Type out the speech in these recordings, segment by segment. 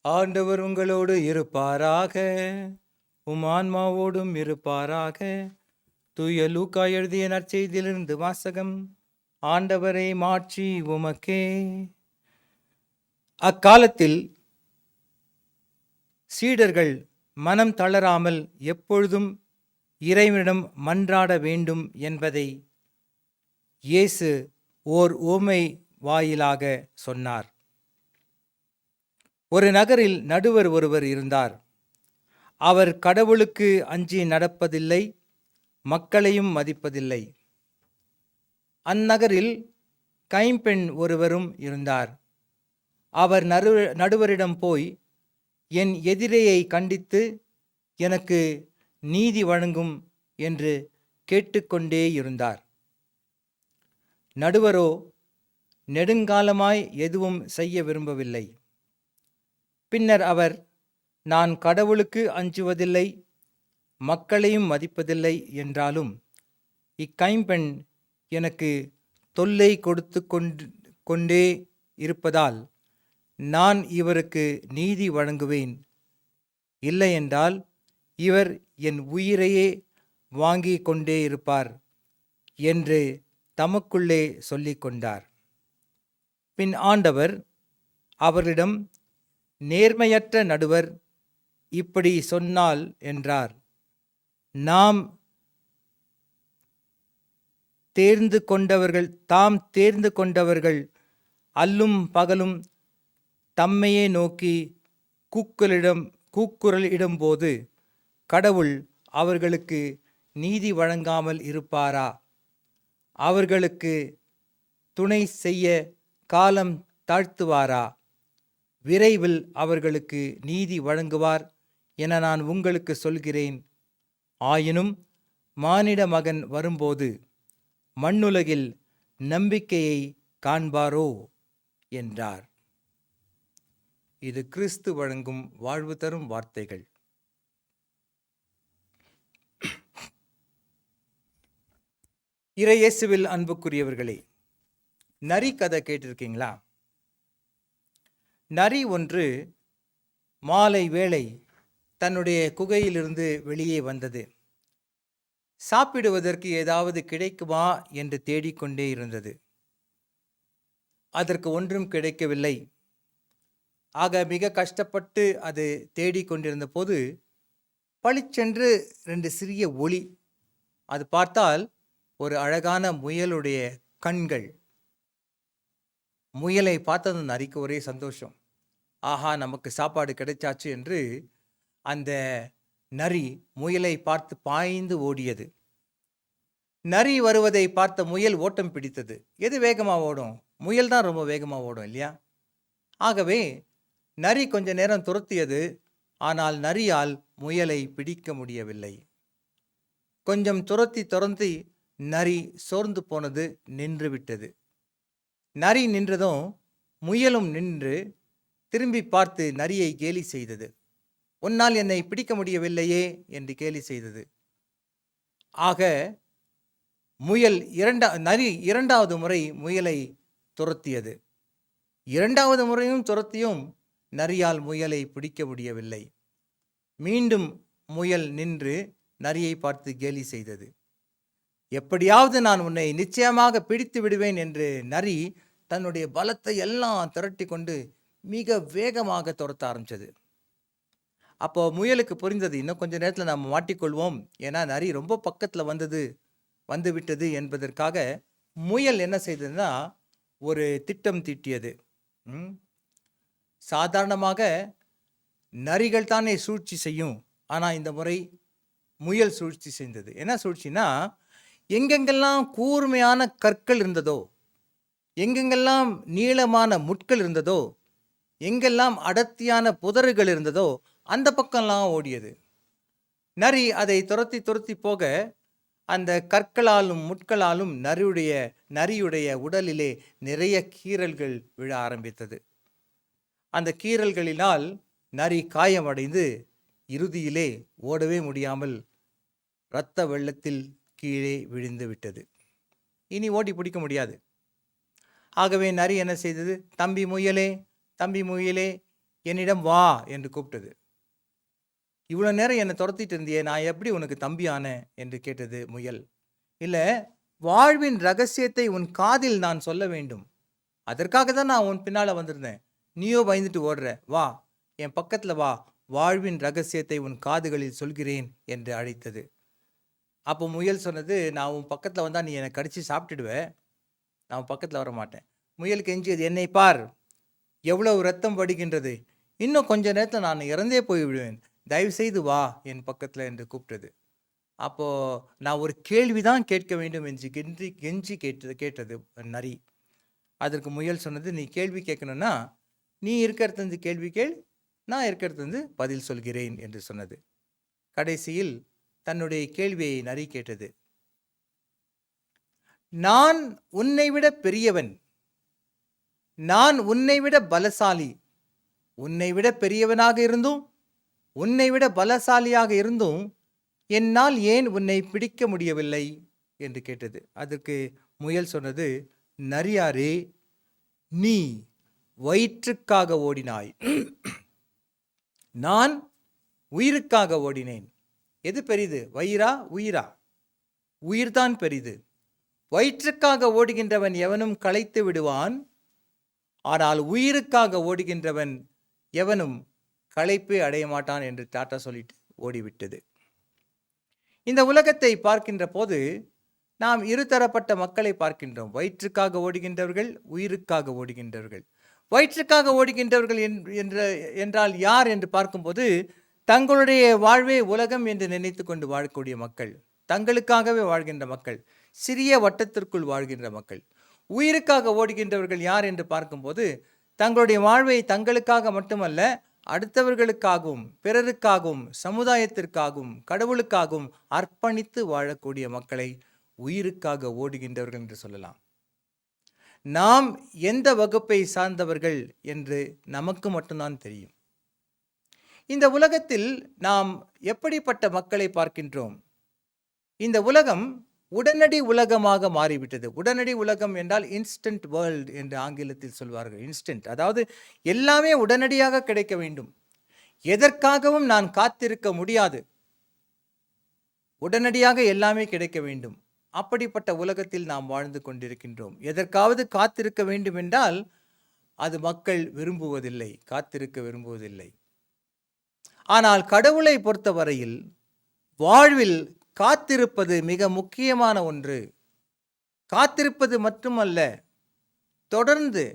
ஆண்டவர் உங்களோடு இருப்பாராக. உம் ஆன்மாவோடும் இருப்பாராக. தூய லூக்கா எழுதிய நற்செய்தியிலிருந்து வாசகம். ஆண்டவரை மாட்சி உமக்கே. அக்காலத்தில் சீடர்கள் மனம் தளராமல் எப்பொழுதும் இறைவனிடம் மன்றாட வேண்டும் என்பதை இயேசு ஓர் உவமை வாயிலாக சொன்னார். ஒரு நகரில் நடுவர் ஒருவர் இருந்தார். அவர் கடவுளுக்கு அஞ்சி நடப்பதில்லை, மக்களையும் மதிப்பதில்லை. அந்நகரில் கைம்பெண் ஒருவரும் இருந்தார். அவர் நடுவரிடம் போய், என் எதிரியை கண்டித்து எனக்கு நீதி வழங்கும் என்று கேட்டுக்கொண்டே இருந்தார். நடுவரோ நெடுங்காலமாய் எதுவும் செய்ய விரும்பவில்லை. பின்னர் அவர், நான் கடவுளுக்கு அஞ்சுவதில்லை, மக்களையும் மதிப்பதில்லை என்றாலும் இக்கைம்பெண் எனக்கு தொல்லை கொடுத்து கொண்டே இருப்பதால் நான் இவருக்கு நீதி வழங்குவேன். இல்லையென்றால் இவர் என் உயிரையே வாங்கி கொண்டே இருப்பார் என்று தமக்குள்ளே சொல்லிக் கொண்டார். பின் ஆண்டவர் அவர்களிடம், நேர்மையற்ற நடுவர் இப்படி சொன்னால் என்றார். தாம் தேர்ந்து கொண்டவர்கள் அல்லும் பகலும் தம்மையே நோக்கி கூக்குரல் இடும்போது கடவுள் அவர்களுக்கு நீதி வழங்காமல் இருப்பாரா? அவர்களுக்கு துணை செய்ய காலம் தாழ்த்துவாரா? விரைவில் அவர்களுக்கு நீதி வழங்குவார் என நான் உங்களுக்கு சொல்கிறேன். ஆயினும் மானிட மகன் வரும்போது மண்ணுலகில் நம்பிக்கையை காண்பாரோ என்றார். இது கிறிஸ்து வழங்கும் வாழ்வு தரும் வார்த்தைகள். இறையேசுவில் அன்புக்குரியவர்களே, நரி கதை கேட்டிருக்கீங்களா? நரி ஒன்று மாலை வேளை தன்னுடைய குகையிலிருந்து வெளியே வந்தது. சாப்பிடுவதற்கு ஏதாவது கிடைக்குமா என்று தேடிக்கொண்டே இருந்தது. அதற்கு ஒன்றும் கிடைக்கவில்லை. ஆக மிக கஷ்டப்பட்டு அது தேடிக்கொண்டிருந்த போது பளிச்சென்று 2 சிறிய ஒளி. அது பார்த்தால் ஒரு அழகான முயலுடைய கண்கள். முயலை பார்த்தது நரிக்கு ஒரே சந்தோஷம். ஆஹா, நமக்கு சாப்பாடு கிடைச்சாச்சு என்று அந்த நரி முயலை பார்த்து பாய்ந்து ஓடியது. நரி வருவதை பார்த்த முயல் ஓட்டம் பிடித்தது. எது வேகமாக ஓடும்? முயல் தான் ரொம்ப வேகமாக ஓடும் இல்லையா? ஆகவே நரி கொஞ்ச நேரம் துரத்தியது. ஆனால் நரியால் முயலை பிடிக்க முடியவில்லை. கொஞ்சம் துரத்தி நரி சோர்ந்து போனது, நின்று விட்டது. நரி நின்றதும் முயலும் நின்று திரும்பி பார்த்து நரியை கேலி செய்தது. உன்னால் என்னை பிடிக்க முடியவில்லையே என்று கேலி செய்தது. ஆக நரி 2வது முறை முயலை துரத்தியது. 2வது முறையும் துரத்தியும் நரியால் முயலை பிடிக்க முடியவில்லை. மீண்டும் முயல் நின்று நரியை பார்த்து கேலி செய்தது. எப்படியாவது நான் உன்னை நிச்சயமாக பிடித்து விடுவேன் என்று நரி தன்னுடைய பலத்தை எல்லாம் திரட்டி கொண்டு மிக வேகமாக துரத்த ஆரம்பிச்சது. அப்போ முயலுக்கு புரிந்தது, இன்னும் கொஞ்ச நேரத்தில் நாம் மாட்டிக்கொள்வோம். ஏன்னா நரி ரொம்ப பக்கத்தில் வந்து விட்டது என்பதற்காக முயல் என்ன செய்ததுன்னா ஒரு திட்டம் தீட்டியது. சாதாரணமாக நரிகள் தானே சூழ்ச்சி செய்யும். ஆனால் இந்த முறை முயல் சூழ்ச்சி செய்தது. என்ன சூழ்ச்சினா, எங்கெங்கெல்லாம் கூர்மையான கற்கள் இருந்ததோ, எங்கெங்கெல்லாம் நீளமான முட்கள் இருந்ததோ, எங்கெல்லாம் அடர்த்தியான புதர்கள் இருந்ததோ அந்த பக்கம்லாம் ஓடியது. நரி அதை துரத்தி போக அந்த கற்களாலும் முட்களாலும் நரியுடைய உடலிலே நிறைய கீறல்கள் விழ ஆரம்பித்தது. அந்த கீறல்களினால் நரி காயமடைந்து இறுதியிலே ஓடவே முடியாமல் இரத்த வெள்ளத்தில் கீழே விழுந்து விட்டது. இனி ஓடி பிடிக்க முடியாது. ஆகவே நரி என்ன செய்தது? தம்பி முயலே என்னிடம் வா என்று கூப்பிட்டது. இவ்வளோ நேரம் என்னை துரத்திட்டு இருந்தியே, நான் எப்படி உனக்கு தம்பி ஆனேன் என்று கேட்டது முயல். இல்லை, வாழ்வின் ரகசியத்தை உன் காதில் நான் சொல்ல வேண்டும். அதற்காக தான் நான் உன் பின்னால் வந்திருந்தேன். நீயோ பயந்துட்டு ஓடுற. வா, என் பக்கத்தில் வா, வாழ்வின் ரகசியத்தை உன் காதுகளில் சொல்கிறேன் என்று அழைத்தது. அப்போ முயல் சொன்னது, நான் உன் பக்கத்தில் வந்தால் நீ என்னை கடிச்சு சாப்பிட்டுடுவேன், நான் உன் பக்கத்தில் வர மாட்டேன். முயல் கெஞ்சியது, என்னை பார், எவ்வளவு ரத்தம் வடிகின்றது, இன்னும் கொஞ்ச நேரத்தில் நான் இறந்தே போய்விடுவேன், தயவுசெய்து வா என் பக்கத்தில் என்று கூப்பிட்டது. அப்போது நான் ஒரு கேள்வி தான் கேட்க வேண்டும் என்று கெஞ்சி கேட்டது நரி. அதற்கு முயல் சொன்னது, நீ கேள்வி கேட்கணும்னா நீ இருக்கிறது கேள்வி கேள், நான் இருக்கிறது பதில் சொல்கிறேன் என்று சொன்னது. கடைசியில் தன்னுடைய கேள்வியை நரி கேட்டது. நான் உன்னை விட பெரியவன், நான் உன்னை விட பலசாலி, உன்னை விட பெரியவனாக இருந்தும் உன்னை விட பலசாலியாக இருந்தும் என்னால் ஏன் உன்னை பிடிக்க முடியவில்லை என்று கேட்டது. அதற்கு முயல் சொன்னது, நரியாரே, நீ வயிற்றுக்காக ஓடினாய், நான் உயிருக்காக ஓடினேன். எது பெரிது, வயிறா உயிரா? உயிர்தான் பெரிது. வயிற்றுக்காக ஓடுகின்றவன் எவனும் களைத்து விடுவான், ஆனால் உயிருக்காக ஓடுகின்றவன் எவனும் களைப்பே அடைய மாட்டான் என்று டாட்டா சொல்லிட்டு ஓடிவிட்டது. இந்த உலகத்தை பார்க்கின்ற போது நாம் இருதரப்பட்ட மக்களை பார்க்கின்றோம். வயிற்றுக்காக ஓடுகின்றவர்கள், உயிருக்காக ஓடுகின்றவர்கள். வயிற்றுக்காக ஓடுகின்றவர்கள் என்றால் யார் என்று பார்க்கும்போது, தங்களுடைய வாழ்வே உலகம் என்று நினைத்து கொண்டு வாழக்கூடிய மக்கள், தங்களுக்காகவே வாழ்கின்ற மக்கள், சிறிய வட்டத்திற்குள் வாழ்கின்ற மக்கள். உயிருக்காக ஓடுகின்றவர்கள் யார் என்று பார்க்கும்போது, தங்களுடைய வாழ்வை தங்களுக்காக மட்டுமல்ல, அடுத்தவர்களுக்காகவும், பிறருக்காகவும், சமுதாயத்திற்காகவும், கடவுளுக்காகவும் அர்ப்பணித்து வாழக்கூடிய மக்களை உயிருக்காக ஓடுகின்றவர்கள் என்று சொல்லலாம். நாம் எந்த வகுப்பை சார்ந்தவர்கள் என்று நமக்கு மட்டும்தான் தெரியும். இந்த உலகத்தில் நாம் எப்படிப்பட்ட மக்களை பார்க்கின்றோம்? இந்த உலகம் உடனடி உலகமாக மாறிவிட்டது. உடனடி உலகம் என்றால் இன்ஸ்டன்ட் வேர்ல்ட் என்று ஆங்கிலத்தில் சொல்வார்கள். இன்ஸ்டன்ட், அதாவது எல்லாமே உடனடியாக கிடைக்க வேண்டும். எதற்காகவும் நான் காத்திருக்க முடியாது, உடனடியாக எல்லாமே கிடைக்க வேண்டும். அப்படிப்பட்ட உலகத்தில் நாம் வாழ்ந்து கொண்டிருக்கின்றோம். எதற்காவது காத்திருக்க வேண்டும் என்றால் அது மக்கள் விரும்புவதில்லை, காத்திருக்க விரும்புவதில்லை. ஆனால் கடவுளை பொறுத்தவரையில் வாழ்வில் காத்திருப்பது மிக முக்கியமான ஒன்று. காத்திருப்பது மட்டுமல்ல, தொடர்ந்து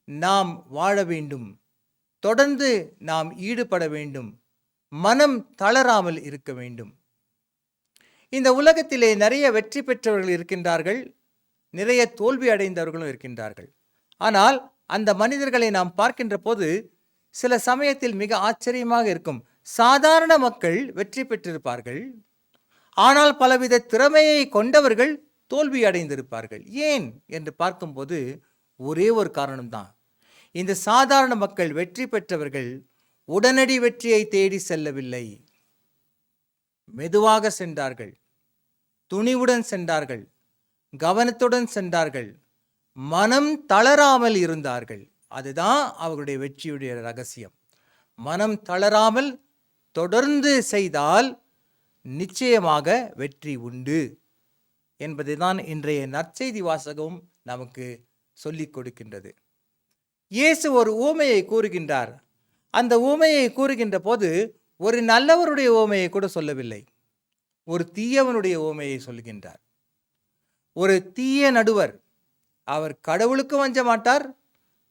நாம் வாழ வேண்டும், தொடர்ந்து நாம் ஈடுபட வேண்டும், மனம் தளராமல் இருக்க வேண்டும். இந்த உலகத்திலே நிறைய வெற்றி பெற்றவர்கள் இருக்கின்றார்கள், நிறைய தோல்வி அடைந்தவர்களும் இருக்கின்றார்கள். ஆனால் அந்த மனிதர்களை நாம் பார்க்கின்ற போது சில சமயத்தில் மிக ஆச்சரியமாக இருக்கும். சாதாரண மக்கள் வெற்றி பெற்றிருப்பார்கள், ஆனால் பலவித திறமையை கொண்டவர்கள் தோல்வி அடைந்திருப்பார்கள். ஏன் என்று பார்க்கும்போது ஒரே ஒரு காரணம்தான். இந்த சாதாரண மக்கள், வெற்றி பெற்றவர்கள் உடனடி வெற்றியை தேடி செல்லவில்லை, மெதுவாக சென்றார்கள், துணிவுடன் சென்றார்கள், கவனத்துடன் சென்றார்கள், மனம் தளராமல் இருந்தார்கள். அதுதான் அவர்களுடைய வெற்றியுடைய ரகசியம். மனம் தளராமல் தொடர்ந்து செய்தால் நிச்சயமாக வெற்றி உண்டு என்பதுதான் இன்றைய நற்செய்தி வாசகம் நமக்கு சொல்லிக் கொடுக்கின்றது. இயேசு ஒரு ஊமையை கூறுகின்றார். அந்த ஊமையை கூறுகின்ற போது ஒரு நல்லவருடைய ஊமையை கூட சொல்லவில்லை, ஒரு தீயவனுடைய ஊமையை சொல்கின்றார். ஒரு தீய நடுவர், அவர் கடவுளுக்கும் வஞ்ச மாட்டார்,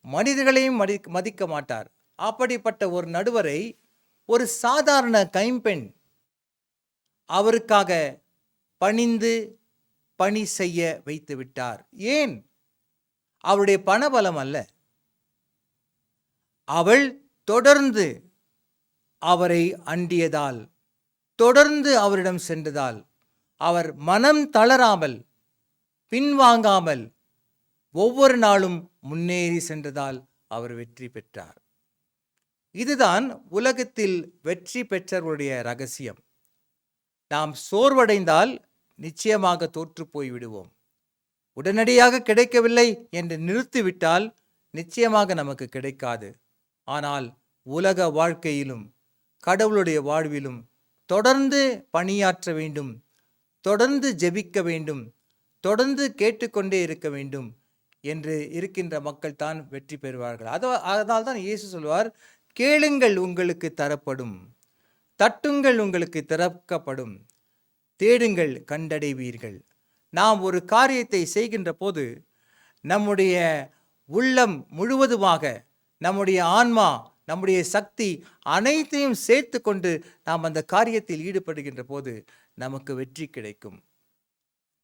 மனிதர்களையும் மதிக்க மாட்டார். அப்படிப்பட்ட ஒரு நடுவரை ஒரு சாதாரண கைம்பெண் அவருக்காக பணிந்து பணி செய்ய வைத்து விட்டார். ஏன்? அவருடைய பணபலம் அல்ல, அவள் தொடர்ந்து அவரை அண்டியதால், தொடர்ந்து அவரிடம் சென்றதால், அவர் மனம் தளராமல் பின்வாங்காமல் ஒவ்வொரு நாளும் முன்னேறி சென்றதால் அவர் வெற்றி பெற்றார். இதுதான் உலகத்தில் வெற்றி பெற்றவருடைய ரகசியம். நாம் சோர்வடைந்தால் நிச்சயமாக தோற்று போய் விடுவோம். உடனடியாக கிடைக்கவில்லை என்று நிறுத்திவிட்டால் நிச்சயமாக நமக்கு கிடைக்காது. ஆனால் உலக வாழ்க்கையிலும் கடவுளுடைய வாழ்விலும் தொடர்ந்து பணியாற்ற வேண்டும், தொடர்ந்து ஜெபிக்க வேண்டும், தொடர்ந்து கேட்டுக்கொண்டே இருக்க வேண்டும் என்று இருக்கின்ற மக்கள் தான் வெற்றி பெறுவார்கள். அதனால் தான் இயேசு சொல்வார், கேளுங்கள் உங்களுக்கு தரப்படும், தட்டுங்கள் உங்களுக்கு திறக்கப்படும், தேடுங்கள் கண்டடைவீர்கள். நாம் ஒரு காரியத்தை செய்கின்ற போது நம்முடைய உள்ளம் முழுவதுமாக, நம்முடைய ஆன்மா, நம்முடைய சக்தி அனைத்தையும் சேர்த்து கொண்டு நாம் அந்த காரியத்தில் ஈடுபடுகின்ற போது நமக்கு வெற்றி கிடைக்கும்.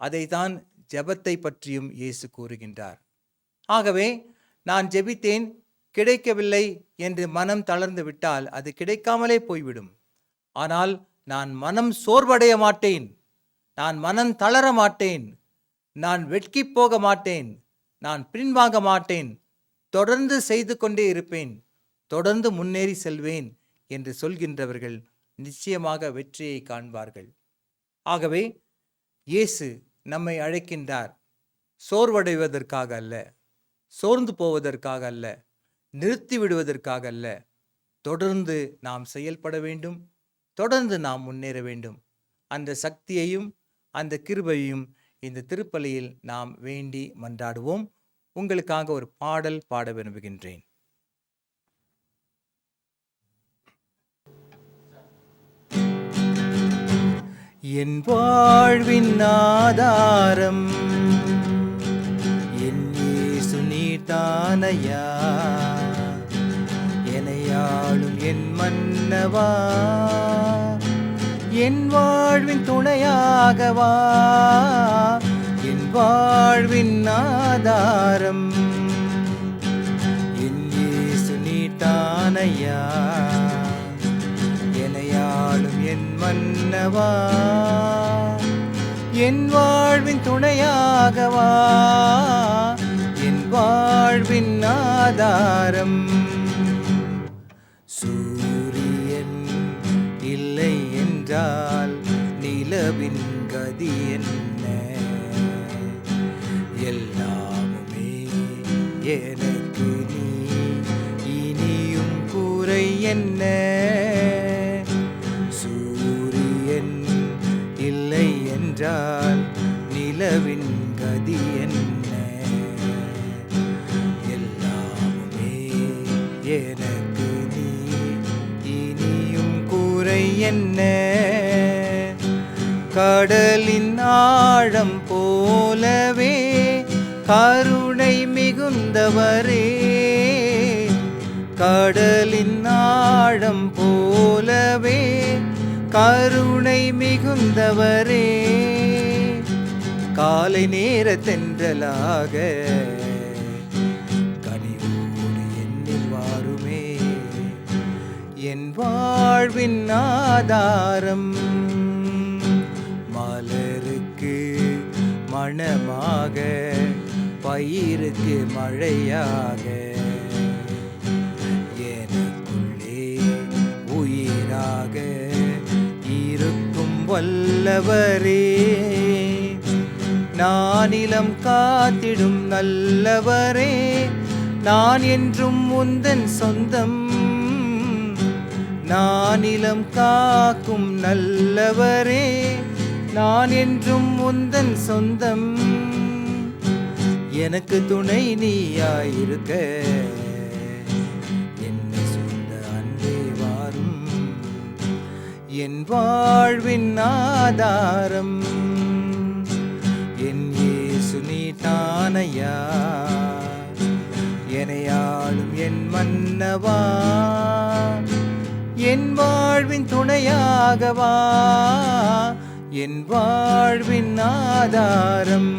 அதைத்தான் ஜெபத்தை பற்றியும் இயேசு கூறுகின்றார். ஆகவே நான் ஜெபித்தேன், கிடைக்கவில்லை என்று மனம் தளர்ந்து விட்டால் அது கிடைக்காமலே போய்விடும். ஆனால் நான் மனம் சோர்வடைய மாட்டேன், நான் மனம் தளர மாட்டேன், நான் வெட்கி போக மாட்டேன், நான் பின்வாங்க மாட்டேன், தொடர்ந்து செய்து கொண்டே இருப்பேன், தொடர்ந்து முன்னேறி செல்வேன் என்று சொல்கின்றவர்கள் நிச்சயமாக வெற்றியை காண்பார்கள். ஆகவே இயேசு நம்மை அழைக்கின்றார், சோர்வடைவதற்காக அல்ல, சோர்ந்து போவதற்காக அல்ல, நிறுத்தி விடுவதற்காக அல்ல. தொடர்ந்து நாம் செயல்பட வேண்டும், தொடர்ந்து நாம் முன்னேற வேண்டும். அந்த சக்தியையும் அந்த கிருபையையும் இந்த திருப்பலியில் நாம் வேண்டி மன்றாடுவோம். உங்களுக்காக ஒரு பாடல் பாட விரும்புகின்றேன். என் வாழ்வின் ஆதாரம் என் இயேசு நீர்தானையா, என்னையாளும் என் மன்னவா, என் வாழ்வின் துணையாகவா, என் வாழ்வின் ஆதாரம் என் இயேசு நீர்தானையா, என்னையாளும் என் மன்னவா, என் வாழ்வின் துணையாகவா, என் வாழ்வின் ஆதாரம். சூரியன் இல்லை என்றால் நிலவின் கதி என்ன, எல்லாமுமே எனக்கு நீ, இனியும் குறை என்ன. சூரியன் இல்லை என்றால் நிலவின் கதி என்ன, எல்லாமுமே எனக்கு நீ, இனியும் குறை என்ன. கடலின் ஆழம் போலவே கருணை மிகுந்தவரே, கடலின் ஆழம் போலவே கருணை மிகுந்தவரே, காலை நேர தென்றலாக கனிவோடு என்னில் வாருமே, என் வாழ்வின் ஆதாரம். மலருக்கு மணமாக, பயிருக்கு மழையாக, எனக்குள்ளே உயிராக இருக்கும் வல்லவரே, நானிலம் காத்திடும் நல்லவரே, நான் என்றும் உந்தன் சொந்தம், நானிலம் காக்கும் நல்லவரே, நான் என்றும் உந்தன் சொந்தம். எனக்கு துணை நீயாயிருக்க என்னை சொந்த அன்பே வாரும், என் வாழ்வின் ஆதாரம் என் இயேசு நீதானையா, என்னையாளும் என் மன்னவா, என் வாழ்வின் துணையாகவா, என் வாழ்வின் ஆதாரம்.